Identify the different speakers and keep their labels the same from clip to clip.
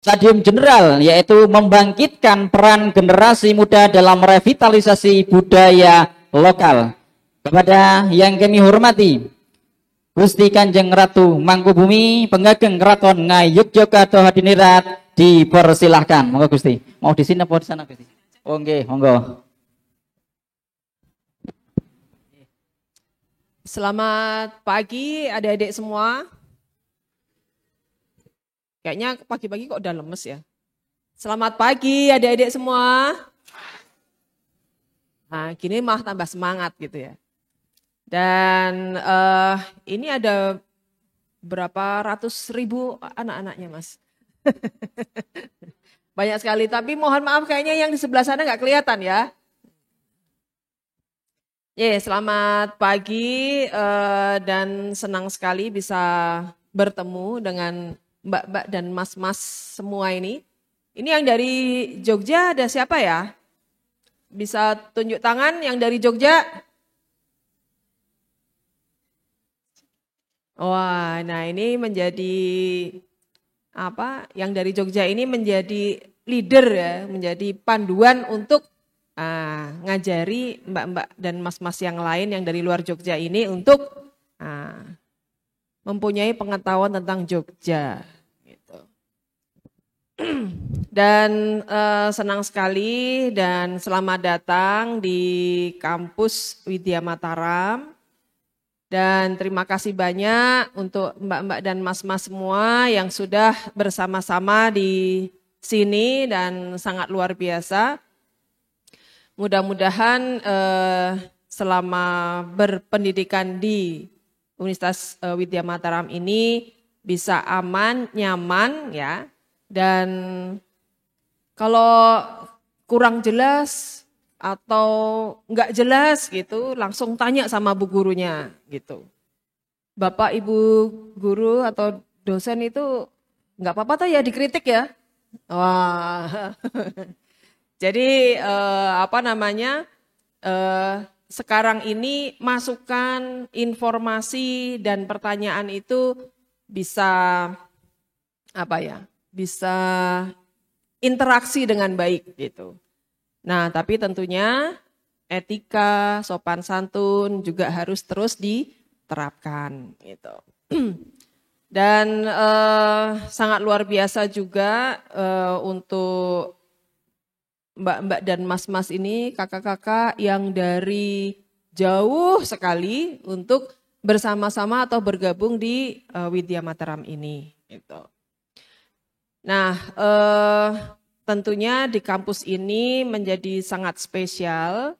Speaker 1: Stadium general, yaitu membangkitkan peran generasi muda dalam revitalisasi budaya lokal. Kepada yang kami hormati, Gusti Kanjeng Ratu Mangkubumi, Penggageng Keraton Ngayogyakarta Hadinirat, dipersilahkan. Monggo Gusti. Mau di sini apa di sana Gusti? Oh nggih, monggo.
Speaker 2: Selamat pagi adik-adik semua. Kayaknya pagi-pagi kok udah lemes ya. Selamat pagi adik-adik semua. Nah gini mah tambah semangat gitu ya. Dan ini ada berapa ratus ribu anak-anaknya mas. Banyak sekali, tapi mohon maaf kayaknya yang di sebelah sana nggak kelihatan ya. Selamat pagi dan senang sekali bisa bertemu dengan mbak-mbak dan mas-mas semua ini. Ini yang dari Jogja ada siapa ya? Bisa tunjuk tangan yang dari Jogja? Wah, nah ini menjadi apa? Yang dari Jogja ini menjadi leader ya, menjadi panduan untuk ngajari mbak-mbak dan mas-mas yang lain yang dari luar Jogja ini untuk mempunyai pengetahuan tentang Jogja. Gitu. Dan senang sekali dan selamat datang di kampus Widya Mataram. Dan terima kasih banyak untuk mbak-mbak dan mas-mas semua yang sudah bersama-sama di sini dan sangat luar biasa. Mudah-mudahan selama berpendidikan di Universitas Widya Mataram ini bisa aman, nyaman ya. Dan kalau kurang jelas atau enggak jelas gitu, langsung tanya sama bu gurunya gitu. Bapak Ibu guru atau dosen itu enggak apa-apa tuh ya dikritik ya. Wah. Jadi sekarang ini masukan informasi dan pertanyaan itu bisa bisa interaksi dengan baik gitu. Nah, tapi tentunya etika, sopan santun juga harus terus diterapkan gitu. Dan sangat luar biasa juga untuk mbak-mbak dan mas-mas ini, kakak-kakak yang dari jauh sekali untuk bersama-sama atau bergabung di Widya Mataram ini. Gitu. Nah, tentunya di kampus ini menjadi sangat spesial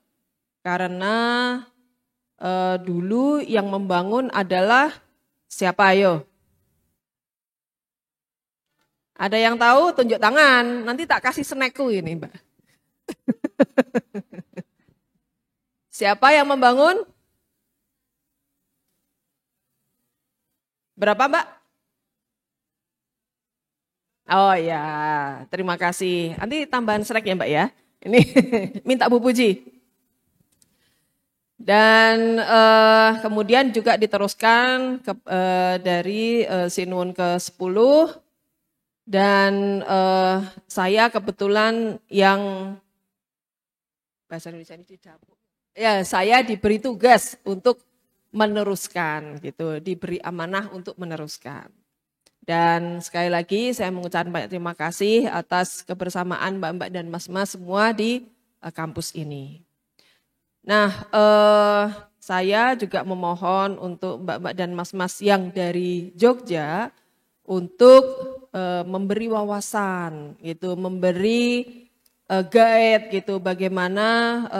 Speaker 2: karena dulu yang membangun adalah siapa ayo? Ada yang tahu? Tunjuk tangan. Nanti tak kasih snackku ini, Mbak. Siapa yang membangun? Berapa Mbak? Oh ya, terima kasih. Nanti tambahan snack ya Mbak ya. Ini minta Bu Puji. Dan kemudian juga diteruskan dari Sinuwun ke-10. Dan saya kebetulan yang bahasa Indonesia ini didapuk. Ya, saya diberi tugas untuk meneruskan gitu, diberi amanah untuk meneruskan. Dan sekali lagi saya mengucapkan banyak terima kasih atas kebersamaan mbak-mbak dan mas-mas semua di kampus ini. Nah, saya juga memohon untuk mbak-mbak dan mas-mas yang dari Jogja untuk memberi wawasan gitu, memberi guide gitu bagaimana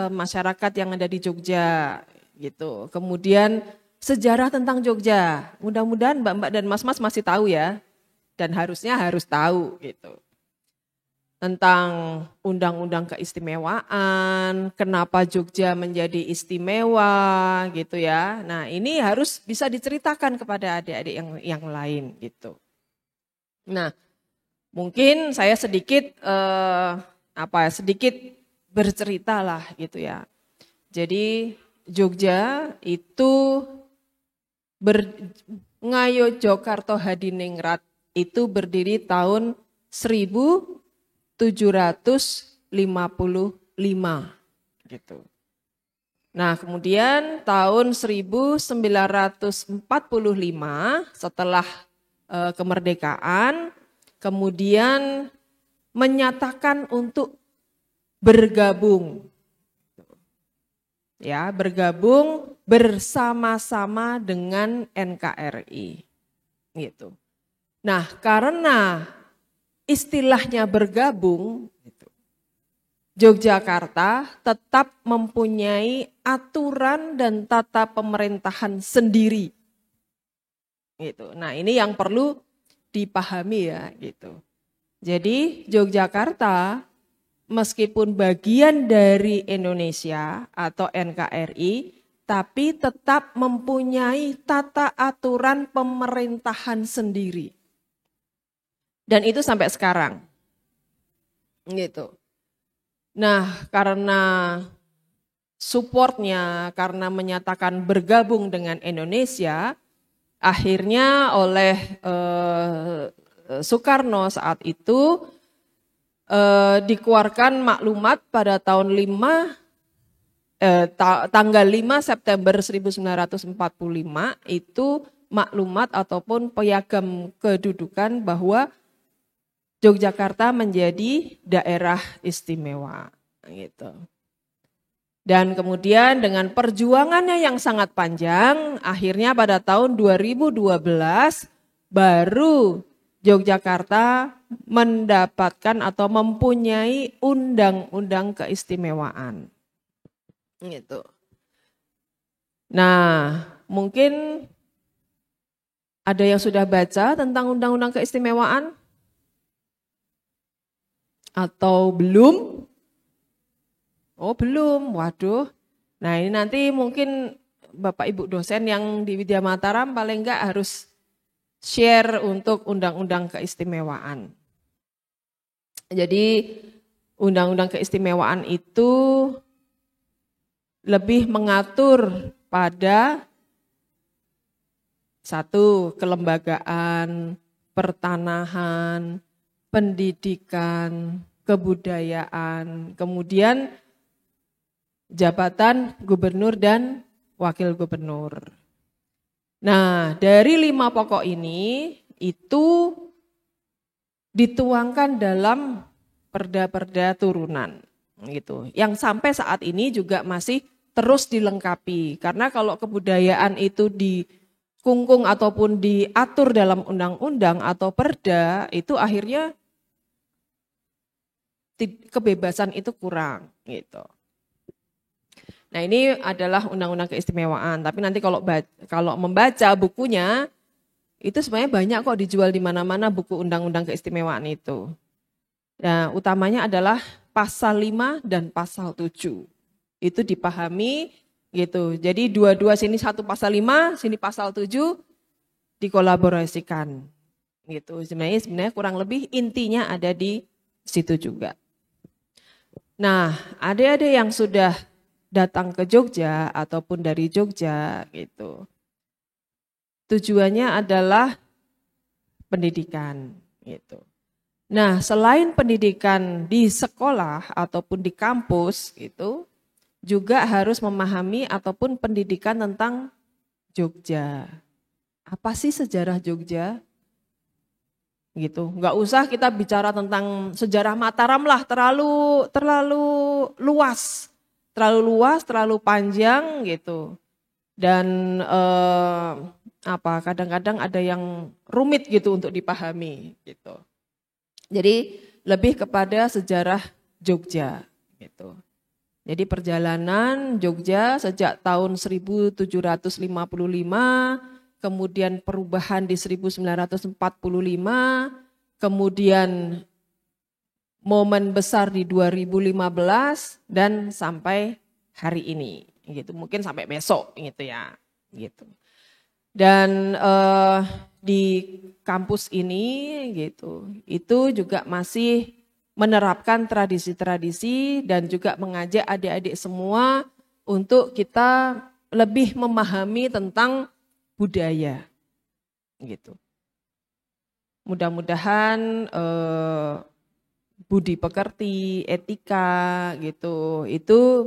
Speaker 2: masyarakat yang ada di Jogja gitu. Kemudian sejarah tentang Jogja. Mudah-mudahan mbak-mbak dan mas-mas masih tahu ya. Dan harusnya harus tahu gitu. Tentang undang-undang keistimewaan, kenapa Jogja menjadi istimewa gitu ya. Nah, ini harus bisa diceritakan kepada adik-adik yang lain gitu. Nah, mungkin saya sedikit sedikit bercerita lah gitu ya. Jadi Jogja itu Ngayogyakarta Hadiningrat itu berdiri tahun 1755 gitu. Nah, kemudian tahun 1945 setelah kemerdekaan, kemudian menyatakan untuk bergabung. Ya, bergabung bersama-sama dengan NKRI. Gitu. Nah, karena istilahnya bergabung, Yogyakarta tetap mempunyai aturan dan tata pemerintahan sendiri. Gitu. Nah, ini yang perlu dipahami ya, gitu. Jadi Yogyakarta meskipun bagian dari Indonesia atau NKRI, tapi tetap mempunyai tata aturan pemerintahan sendiri. Dan itu sampai sekarang. Gitu. Nah, karena supportnya, karena menyatakan bergabung dengan Indonesia, akhirnya oleh Soekarno saat itu dikeluarkan maklumat pada tahun tanggal 5 September 1945 itu maklumat ataupun piagam kedudukan bahwa Yogyakarta menjadi daerah istimewa gitu. Dan kemudian dengan perjuangannya yang sangat panjang, akhirnya pada tahun 2012 baru Yogyakarta mendapatkan atau mempunyai undang-undang keistimewaan. Gitu. Nah, mungkin ada yang sudah baca tentang undang-undang keistimewaan? Atau belum? Oh belum, waduh. Nah ini nanti mungkin Bapak Ibu dosen yang di Widya Mataram paling enggak harus share untuk undang-undang keistimewaan. Jadi undang-undang keistimewaan itu lebih mengatur pada satu, kelembagaan, pertanahan, pendidikan, kebudayaan, kemudian jabatan gubernur dan wakil gubernur. Nah, dari 5 pokok ini itu dituangkan dalam perda-perda turunan gitu. Yang sampai saat ini juga masih terus dilengkapi. Karena kalau kebudayaan itu dikungkung ataupun diatur dalam undang-undang atau perda, itu akhirnya kebebasan itu kurang gitu. Nah ini adalah undang-undang keistimewaan. Tapi nanti kalau membaca bukunya itu sebenarnya banyak kok dijual di mana-mana buku undang-undang keistimewaan itu. Nah utamanya adalah pasal 5 dan pasal 7. Itu dipahami gitu. Jadi dua-dua sini satu pasal 5, sini pasal 7 dikolaborasikan gitu. Sebenarnya kurang lebih intinya ada di situ juga. Nah, adik-adik yang sudah datang ke Jogja ataupun dari Jogja gitu. Tujuannya adalah pendidikan gitu. Nah, selain pendidikan di sekolah ataupun di kampus gitu, juga harus memahami ataupun pendidikan tentang Jogja. Apa sih sejarah Jogja? Gitu. Enggak usah kita bicara tentang sejarah Mataram lah, terlalu luas. Terlalu panjang gitu. Dan kadang-kadang ada yang rumit gitu untuk dipahami gitu. Jadi lebih kepada sejarah Jogja gitu. Jadi perjalanan Jogja sejak tahun 1755, kemudian perubahan di 1945, kemudian momen besar di 2015 dan sampai hari ini gitu. Mungkin sampai besok gitu ya, gitu. Dan di kampus ini gitu, itu juga masih menerapkan tradisi-tradisi dan juga mengajak adik-adik semua untuk kita lebih memahami tentang budaya gitu. mudah-mudahan budi pekerti, etika gitu, itu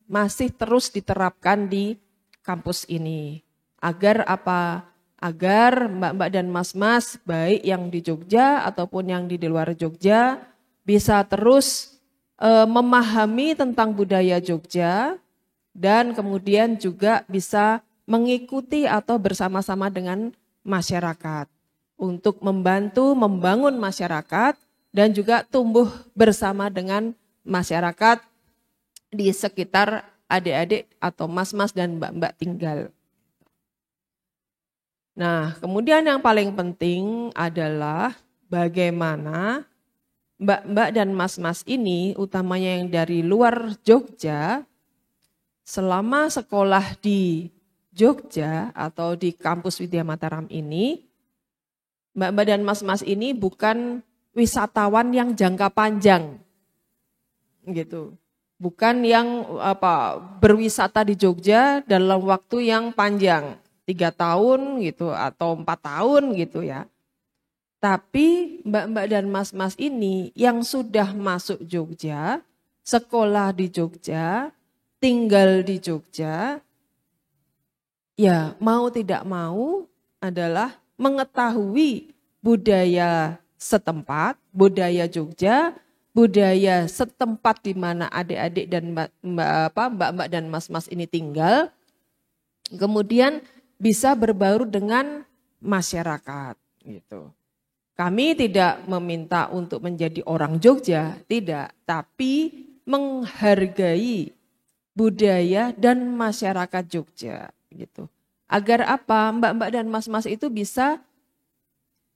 Speaker 2: masih terus diterapkan di kampus ini. Agar apa? Agar mbak-mbak dan mas-mas baik yang di Jogja ataupun yang di luar Jogja bisa terus memahami tentang budaya Jogja dan kemudian juga bisa mengikuti atau bersama-sama dengan masyarakat untuk membantu membangun masyarakat dan juga tumbuh bersama dengan masyarakat di sekitar adik-adik atau mas-mas dan mbak-mbak tinggal. Nah, kemudian yang paling penting adalah bagaimana mbak-mbak dan mas-mas ini, utamanya yang dari luar Jogja, selama sekolah di Jogja atau di kampus Widya Mataram ini, mbak-mbak dan mas-mas ini bukan wisatawan yang jangka panjang, gitu. Bukan yang berwisata di Jogja dalam waktu yang panjang, 3 tahun gitu atau 4 tahun gitu ya. Tapi mbak-mbak dan mas-mas ini yang sudah masuk Jogja, sekolah di Jogja, tinggal di Jogja, ya mau tidak mau adalah mengetahui budaya setempat, budaya Jogja, budaya setempat di mana adik-adik dan mbak-mbak dan mas-mas ini tinggal, kemudian bisa berbaur dengan masyarakat gitu. Kami tidak meminta untuk menjadi orang Jogja, tidak, tapi menghargai budaya dan masyarakat Jogja gitu. Agar apa? Mbak-mbak dan mas-mas itu bisa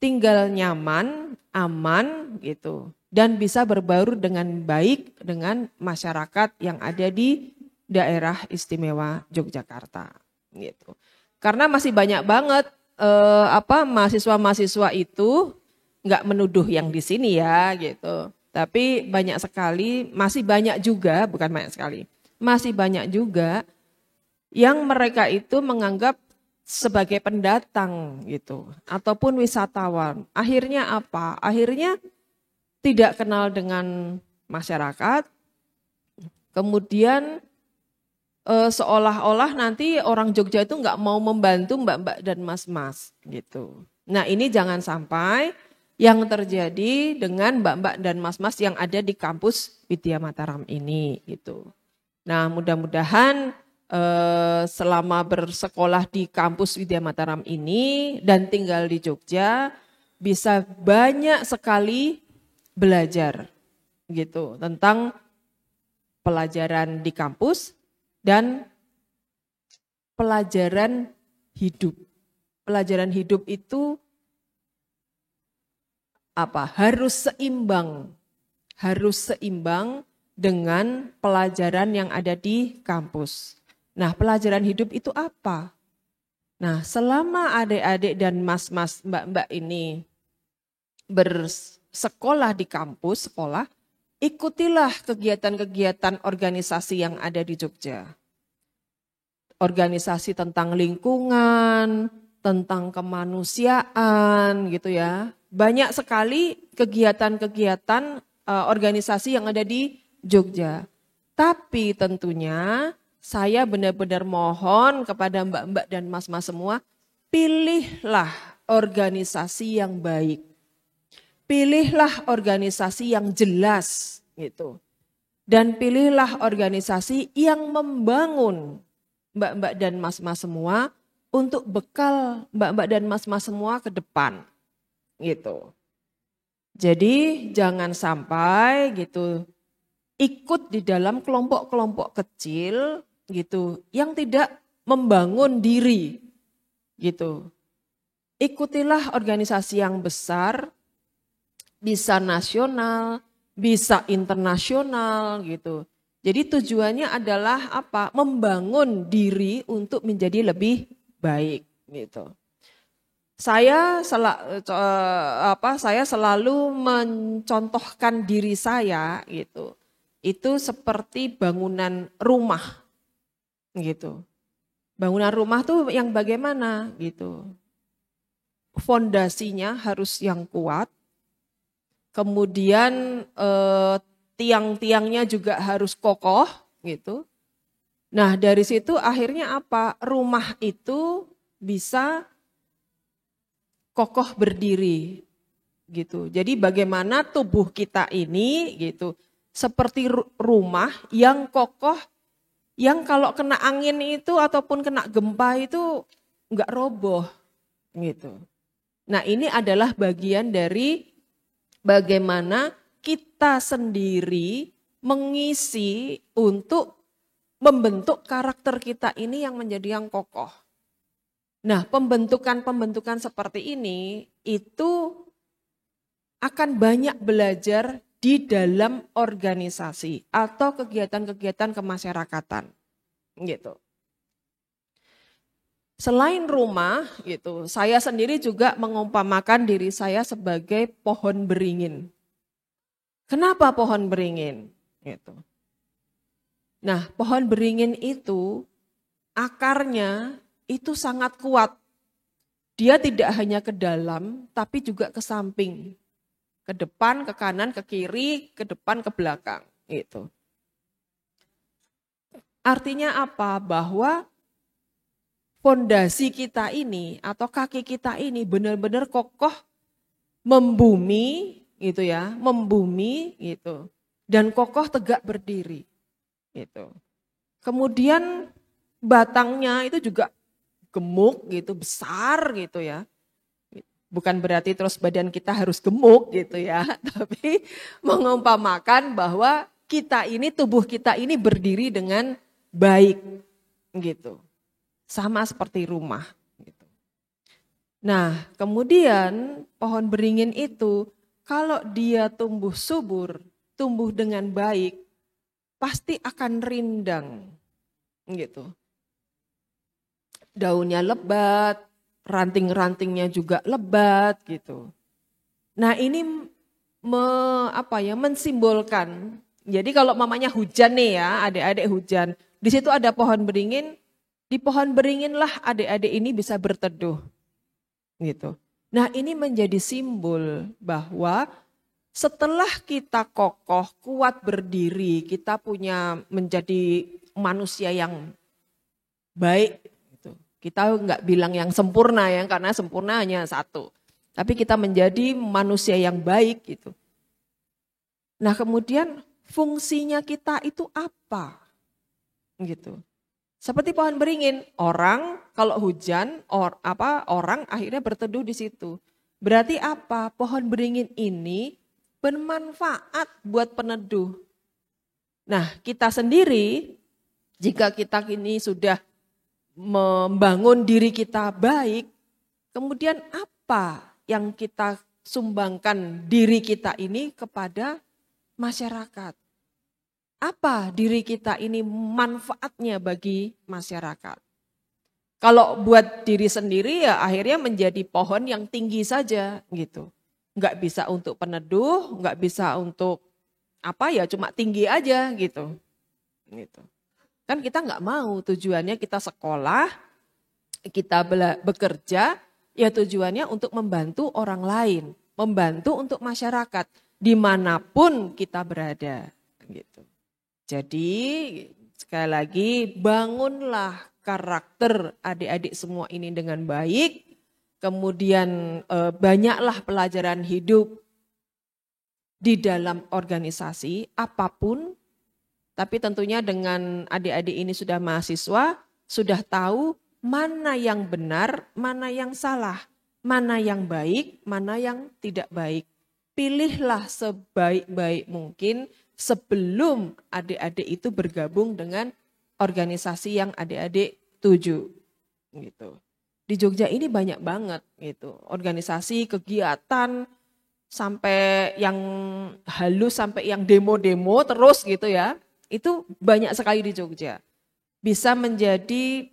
Speaker 2: tinggal nyaman, aman gitu dan bisa berbaur dengan baik dengan masyarakat yang ada di daerah istimewa Yogyakarta gitu. Karena masih banyak banget mahasiswa-mahasiswa itu nggak menuduh yang di sini ya gitu. Tapi banyak sekali, masih banyak juga, bukan banyak sekali, masih banyak juga yang mereka itu menganggap sebagai pendatang gitu ataupun wisatawan. Akhirnya apa? Akhirnya tidak kenal dengan masyarakat. Kemudian seolah-olah nanti orang Jogja itu nggak mau membantu mbak-mbak dan mas-mas gitu. Nah, ini jangan sampai yang terjadi dengan mbak-mbak dan mas-mas yang ada di kampus Widya Mataram ini gitu. Nah, mudah-mudahan selama bersekolah di kampus Widya Mataram ini dan tinggal di Jogja bisa banyak sekali belajar gitu tentang pelajaran di kampus dan pelajaran hidup. Pelajaran hidup itu harus seimbang dengan pelajaran yang ada di kampus. Nah, pelajaran hidup itu apa? Nah, selama adik-adik dan mas-mas mbak-mbak ini bersekolah di kampus, ikutilah kegiatan-kegiatan organisasi yang ada di Jogja. Organisasi tentang lingkungan, tentang kemanusiaan gitu ya. Banyak sekali kegiatan-kegiatan organisasi yang ada di Jogja. Tapi tentunya saya benar-benar mohon kepada mbak-mbak dan mas-mas semua, pilihlah organisasi yang baik. Pilihlah organisasi yang jelas gitu. Dan pilihlah organisasi yang membangun mbak-mbak dan mas-mas semua untuk bekal mbak-mbak dan mas-mas semua ke depan gitu. Jadi jangan sampai gitu ikut di dalam kelompok-kelompok kecil gitu yang tidak membangun diri gitu. Ikutilah organisasi yang besar, bisa nasional, bisa internasional gitu. Jadi tujuannya adalah apa? Membangun diri untuk menjadi lebih baik gitu. Saya selalu mencontohkan diri saya gitu. Itu seperti bangunan rumah gitu. Bangunan rumah tuh yang bagaimana gitu. fondasinya harus yang kuat, kemudian tiang-tiangnya juga harus kokoh gitu. Nah dari situ akhirnya apa? Rumah itu bisa kokoh berdiri gitu. Jadi bagaimana tubuh kita ini gitu seperti rumah yang kokoh, yang kalau kena angin itu ataupun kena gempa itu nggak roboh gitu. Nah ini adalah bagian dari bagaimana kita sendiri mengisi untuk membentuk karakter kita ini yang menjadi yang kokoh. Nah pembentukan-pembentukan seperti ini itu akan banyak belajar di dalam organisasi atau kegiatan-kegiatan kemasyarakatan gitu. Selain rumah gitu, saya sendiri juga mengumpamakan diri saya sebagai pohon beringin. Kenapa pohon beringin? Gitu. Nah, pohon beringin itu akarnya itu sangat kuat. Dia tidak hanya ke dalam, tapi juga ke samping. Ke depan, ke kanan, ke kiri, ke depan, ke belakang. Gitu. Artinya apa? Bahwa fondasi kita ini atau kaki kita ini benar-benar kokoh membumi gitu ya, membumi gitu. Dan kokoh tegak berdiri gitu. Kemudian batangnya itu juga gemuk gitu, besar gitu ya. Bukan berarti terus badan kita harus gemuk gitu ya, tapi mengumpamakan bahwa kita ini, tubuh kita ini berdiri dengan baik gitu. Sama seperti rumah gitu. Nah, kemudian pohon beringin itu kalau dia tumbuh subur, tumbuh dengan baik, pasti akan rindang gitu. Daunnya lebat, ranting-rantingnya juga lebat gitu. Nah ini mensimbolkan. Jadi kalau mamanya hujan nih ya, adik-adik hujan. Di situ ada pohon beringin, di pohon beringinlah adik-adik ini bisa berteduh. Gitu. Nah ini menjadi simbol bahwa setelah kita kokoh, kuat berdiri, kita punya menjadi manusia yang baik. Kita nggak bilang yang sempurna ya, karena sempurna hanya satu. Tapi kita menjadi manusia yang baik gitu. Nah kemudian fungsinya kita itu apa? Gitu. Seperti pohon beringin, orang kalau hujan, orang akhirnya berteduh di situ. Berarti apa? Pohon beringin ini bermanfaat buat peneduh. Nah kita sendiri, jika kita ini sudah membangun diri kita baik, kemudian apa yang kita sumbangkan diri kita ini kepada masyarakat? Apa diri kita ini manfaatnya bagi masyarakat? Kalau buat diri sendiri ya akhirnya menjadi pohon yang tinggi saja gitu. Nggak bisa untuk peneduh, nggak bisa untuk cuma tinggi aja gitu. Gitu. Kan kita nggak mau, tujuannya kita sekolah, kita bekerja, ya tujuannya untuk membantu orang lain, membantu untuk masyarakat, dimanapun kita berada. Gitu. Jadi sekali lagi bangunlah karakter adik-adik semua ini dengan baik, kemudian banyaklah pelajaran hidup di dalam organisasi apapun. Tapi tentunya dengan adik-adik ini sudah mahasiswa, sudah tahu mana yang benar, mana yang salah, mana yang baik, mana yang tidak baik. Pilihlah sebaik-baik mungkin sebelum adik-adik itu bergabung dengan organisasi yang adik-adik tuju. Gitu. Di Jogja ini banyak banget gitu, organisasi, kegiatan, sampai yang halus, sampai yang demo-demo terus gitu ya. Itu banyak sekali di Jogja. Bisa menjadi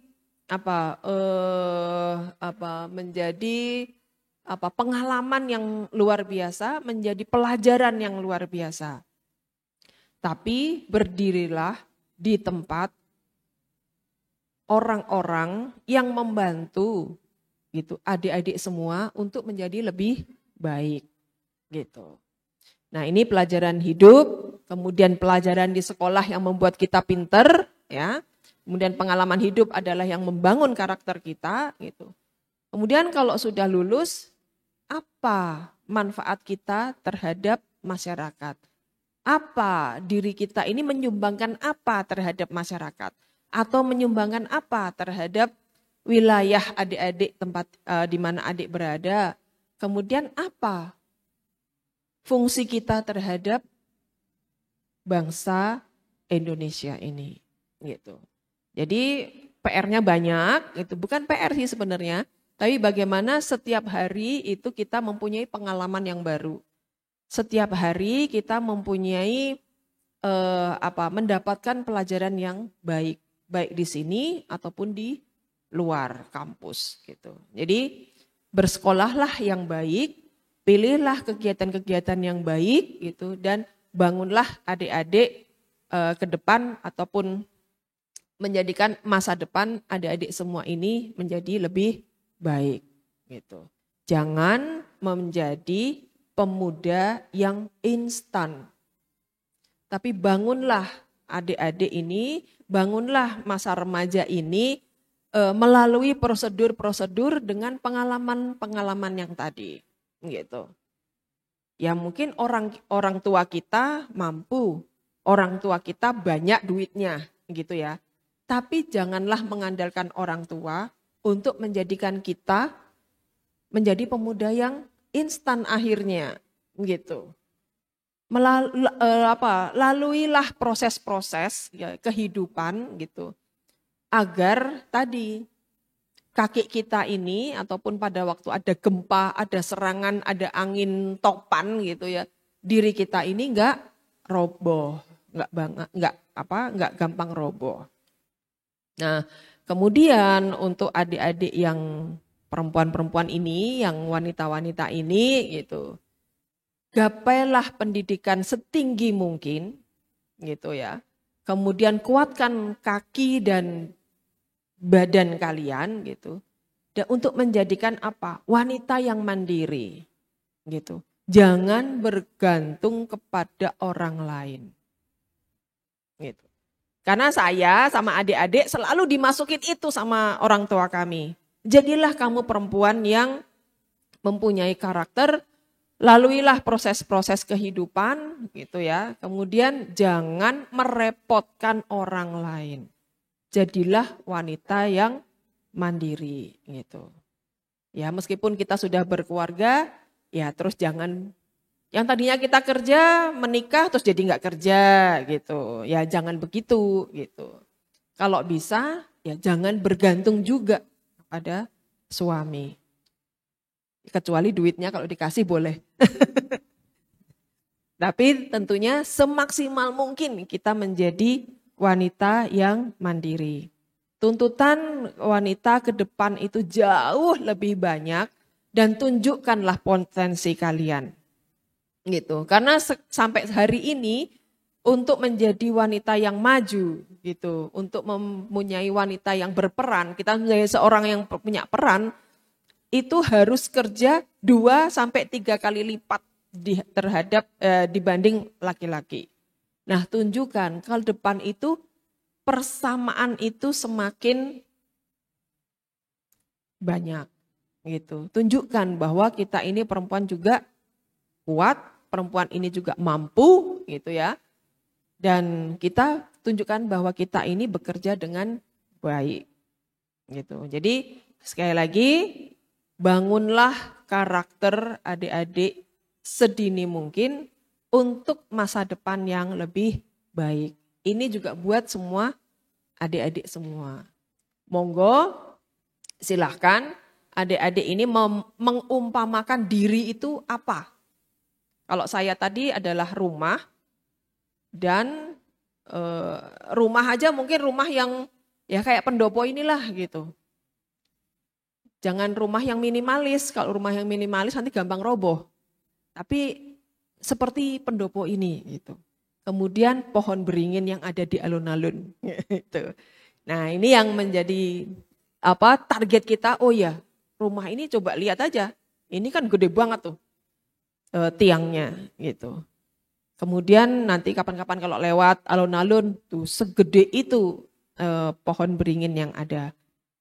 Speaker 2: pengalaman yang luar biasa, menjadi pelajaran yang luar biasa. Tapi berdirilah di tempat orang-orang yang membantu gitu, adik-adik semua untuk menjadi lebih baik gitu. Nah, ini pelajaran hidup, kemudian pelajaran di sekolah yang membuat kita pinter, ya. Kemudian pengalaman hidup adalah yang membangun karakter kita gitu. Kemudian kalau sudah lulus, apa manfaat kita terhadap masyarakat? Apa diri kita ini menyumbangkan apa terhadap masyarakat? Atau menyumbangkan apa terhadap wilayah adik-adik tempat di mana adik berada? Kemudian apa fungsi kita terhadap bangsa Indonesia ini? Gitu. Jadi PR-nya banyak, itu bukan PR sih sebenarnya, tapi bagaimana setiap hari itu kita mempunyai pengalaman yang baru. Setiap hari kita mempunyai mendapatkan pelajaran yang baik di sini ataupun di luar kampus gitu. Jadi bersekolahlah yang baik, pilihlah kegiatan-kegiatan yang baik gitu dan bangunlah adik-adik ke depan ataupun menjadikan masa depan adik-adik semua ini menjadi lebih baik gitu. Jangan menjadi pemuda yang instan. Tapi bangunlah adik-adik ini, bangunlah masa remaja ini melalui prosedur-prosedur dengan pengalaman-pengalaman yang tadi gitu. Ya mungkin orang tua kita mampu, orang tua kita banyak duitnya gitu ya. Tapi janganlah mengandalkan orang tua untuk menjadikan kita menjadi pemuda yang instan akhirnya gitu. Laluilah proses-proses ya, kehidupan gitu. Agar tadi kaki kita ini ataupun pada waktu ada gempa, ada serangan, ada angin topan gitu ya. Diri kita ini enggak roboh, enggak gampang roboh. Nah, kemudian untuk adik-adik yang perempuan-perempuan ini, yang wanita-wanita ini gitu. Gapailah pendidikan setinggi mungkin gitu ya. Kemudian kuatkan kaki dan badan kalian gitu. Dan untuk menjadikan apa? Wanita yang mandiri gitu. Jangan bergantung kepada orang lain. Gitu. Karena saya sama adik-adik selalu dimasukin itu sama orang tua kami. Jadilah kamu perempuan yang mempunyai karakter, laluilah proses-proses kehidupan gitu ya. Kemudian jangan merepotkan orang lain. Jadilah wanita yang mandiri gitu. Ya meskipun kita sudah berkeluarga, ya terus jangan yang tadinya kita kerja, menikah terus jadi nggak kerja gitu. Ya jangan begitu gitu. Kalau bisa ya jangan bergantung juga pada suami. Kecuali duitnya kalau dikasih boleh. Tapi tentunya semaksimal mungkin kita menjadi wanita yang mandiri. Tuntutan wanita ke depan itu jauh lebih banyak dan tunjukkanlah potensi kalian. Gitu. Karena sampai hari ini untuk menjadi wanita yang maju gitu, untuk mempunyai wanita yang berperan, kita menjadi seorang yang punya peran itu harus kerja 2 sampai 3 kali lipat terhadap dibanding laki-laki. Nah, tunjukkan kalau depan itu persamaan itu semakin banyak gitu. Tunjukkan bahwa kita ini perempuan juga kuat, perempuan ini juga mampu gitu ya. Dan kita tunjukkan bahwa kita ini bekerja dengan baik gitu. Jadi sekali lagi bangunlah karakter adik-adik sedini mungkin untuk masa depan yang lebih baik. Ini juga buat semua adik-adik semua. Monggo silahkan adik-adik ini mengumpamakan diri itu apa. Kalau saya tadi adalah rumah dan rumah aja mungkin rumah yang ya kayak pendopo inilah gitu. Jangan rumah yang minimalis, kalau rumah yang minimalis nanti gampang roboh. Tapi seperti pendopo ini gitu. Kemudian pohon beringin yang ada di alun-alun gitu. Nah, ini yang menjadi target kita. Oh ya, rumah ini coba lihat aja. Ini kan gede banget tuh tiangnya gitu. Kemudian nanti kapan-kapan kalau lewat alun-alun tuh segede itu pohon beringin yang ada.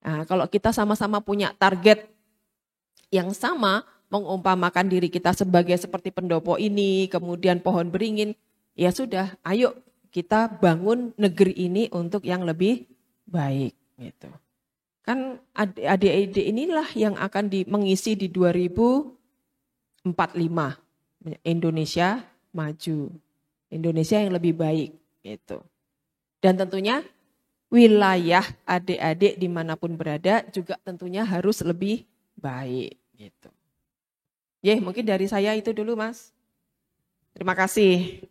Speaker 2: Nah, kalau kita sama-sama punya target yang sama, mengumpamakan diri kita sebagai seperti pendopo ini, kemudian pohon beringin, ya sudah, ayo kita bangun negeri ini untuk yang lebih baik gitu. Kan adik-adik inilah yang akan mengisi di 2045 Indonesia maju, Indonesia yang lebih baik gitu. Dan tentunya wilayah adik-adik dimanapun berada juga tentunya harus lebih baik gitu. Ya, mungkin dari saya itu dulu, Mas. Terima kasih.